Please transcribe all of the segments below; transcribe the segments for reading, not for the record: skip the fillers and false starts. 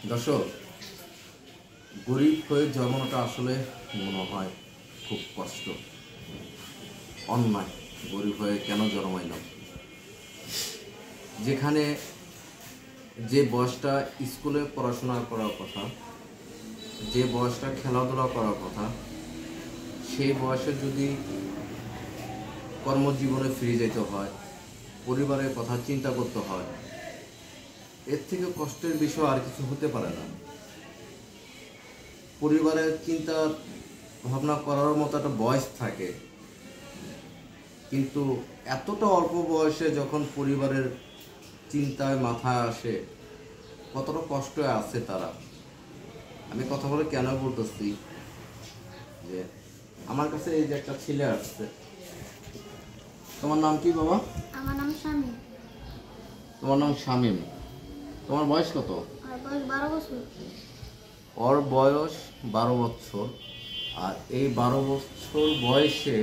দর্শক, গরিব হয়ে জন্মানোটা আসলে মনে হয় খুব কষ্ট, অন্যায়। গরিব হয়ে কেন জন্মাইলাম? যেখানে যে বয়সটা স্কুলে পড়াশোনা করার কথা, যে বয়সটা খেলাধুলা করার কথা, সেই বয়সে যদি কর্মজীবনে ফিরে যেতে হয়, পরিবারের কথা চিন্তা করতে হয়, এর থেকে কষ্টের বিষয় আর কিছু হতে পারে না। পরিবারের চিন্তা ভাবনা করার মতো একটা বয়স থাকে, কিন্তু এতটা অল্প বয়সে যখন পরিবারের চিন্তায় মাথায় আসে, কতটা কষ্ট আছে তারা। আমি কথা বলে কেন বলতেছি যে আমার কাছে এই যে একটা ছেলে আসছে। তোমার নাম কি বাবা? আমার নাম শামীম। তোমার নাম শামীম। তোমার বয়স কত? আর বয়স 12 বছর। ওর বয়স 12 বছর। আর এই 12 বছর বয়সে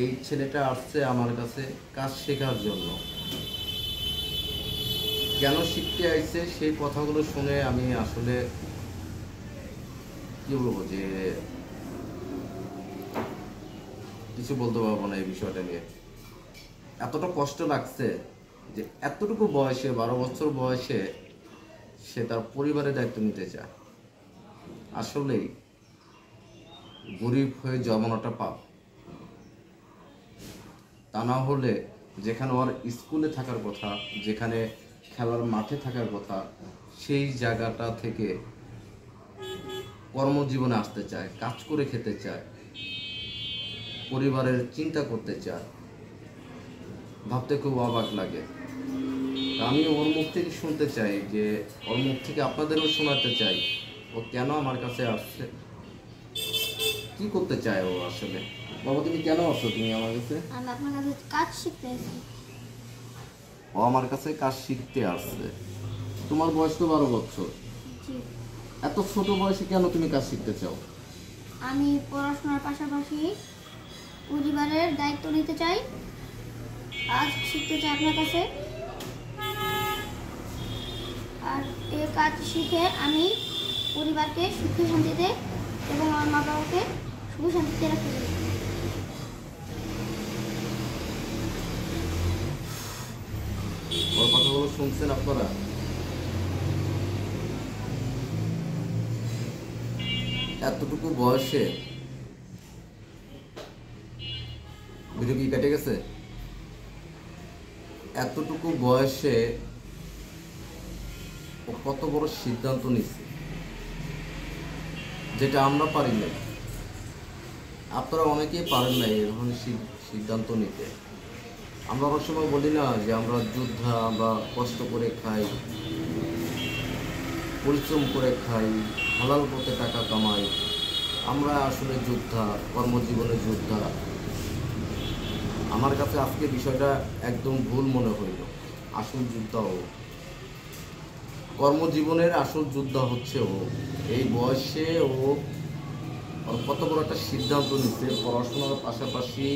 এই ছেলেটা আসছে আমার কাছে কাজ শেখার জন্য। কেন শিখতে আইছে সেই কথাগুলো শুনে আমি আসলে কি বলবো, যে কিছু বলতে পারবো না এই বিষয়টা নিয়ে। এতটা কষ্ট লাগছে যে এতটুকু বয়সে, 12 বছর বয়সে সে তার পরিবারের দায়িত্ব নিতে চায়। আসলেই গরিব হয়ে জন্মানোটা পাপ। তা না হলে যেখানে ওর স্কুলে থাকার কথা, যেখানে খেলার মাঠে থাকার কথা, সেই জায়গাটা থেকে কর্মজীবনে আসতে চায়, কাজ করে খেতে চায়, পরিবারের চিন্তা করতে চায়। ভাবতে খুব অবাক লাগে। আমি ওর মুখ থেকে শুনতে চাই, যে ওর মুখ থেকে আপনাদেরও শোনাতে চাই ও কেন আমার কাছে আসছে, কি করতে চায় ও আসলে। বাবা, তুমি কেন আসছো? তুমি আমার কাছে? আমি আপনার কাছে কাজ শিখতে এসেছি। ও আমার কাছে কাজ শিখতে আসছে। তোমার বয়স তো 12 বছর। জি। এত ছোট বয়সে কেন তুমি কাজ শিখতে চাও? আমি পড়াশোনার পাশাপাশি পরিবারের দায়িত্ব নিতে চাই। আজ শিখতে চাই আপনার কাছে। আর এই কাজ শিখে আমি পরিবারকে সুখে শান্তিতে এবং আমার মা বাবাকে সুখে শান্তিতে রাখতে চাই। ওর কথাগুলো শুনছেন আপনারা? এতটুকু বয়সে ভিডিও কি কেটে গেছে? এতটুকু বয়সে ও কত বড় সিদ্ধান্ত নিচ্ছে, যেটা আমরা পারি না। আপনারা অনেকেই পারেন না এই ধরনের সিদ্ধান্ত নিতে। আমরা অনেক সময় বলি না যে আমরা যোদ্ধা, আমরা কষ্ট করে খাই, পরিশ্রম করে খাই, হালাল পথে টাকা কামাই, আমরা আসলে যোদ্ধা, কর্মজীবনে যোদ্ধা। আমার কাছে আজকে বিষয়টা একদম ভুল মনে হইল। আসল যোদ্ধা ও, কর্মজীবনের আসল যোদ্ধা হচ্ছে ও। এই বয়সে ও কত বড় একটা সিদ্ধান্ত নিচ্ছে, পড়াশোনার পাশাপাশি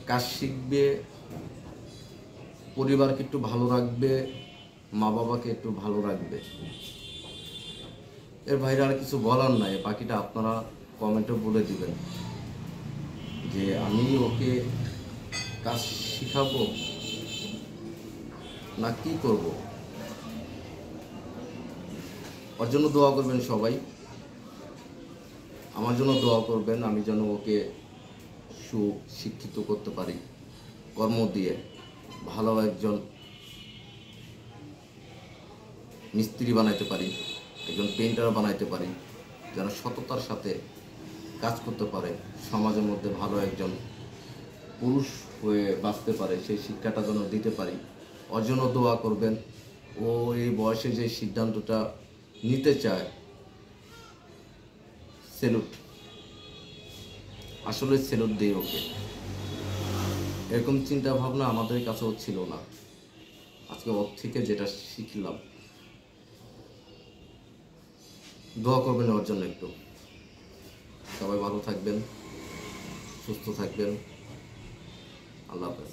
কাজ শিখবে, পরিবারকে একটু ভালো রাখবে, মা বাবাকে একটু ভালো রাখবে। এর বাইরে আর কিছু বলার নাই। বাকিটা আপনারা কমেন্টে বলে দিবেন যে আমি ওকে কাজ শিখাবো না কি করব। ওর জন্য দোয়া করবেন সবাই, আমার জন্য দোয়া করবেন, আমি যেন ওকে সুশিক্ষিত করতে পারি, কর্ম দিয়ে ভালো একজন মিস্ত্রি বানাইতে পারি, একজন পেইন্টার বানাইতে পারি, যেন সততার সাথে কাজ করতে পারে, সমাজের মধ্যে ভালো একজন পুরুষ হয়ে বাঁচতে পারে, সেই শিক্ষাটা যেন দিতে পারি। ওর জন্য দোয়া করবেন। ও এই বয়সে যে সিদ্ধান্তটা নিতে চায়, সেলুট, আসলে সেলুট দিই ওকে। এরকম চিন্তা ভাবনা আমাদের কাছেও ছিল না। আজকে ওর থেকে যেটা শিখলাম, দোয়া করবেন ওর জন্য একটু। সবাই ভালো থাকবেন, সুস্থ থাকবেন। আল্লাহ হাফেজ।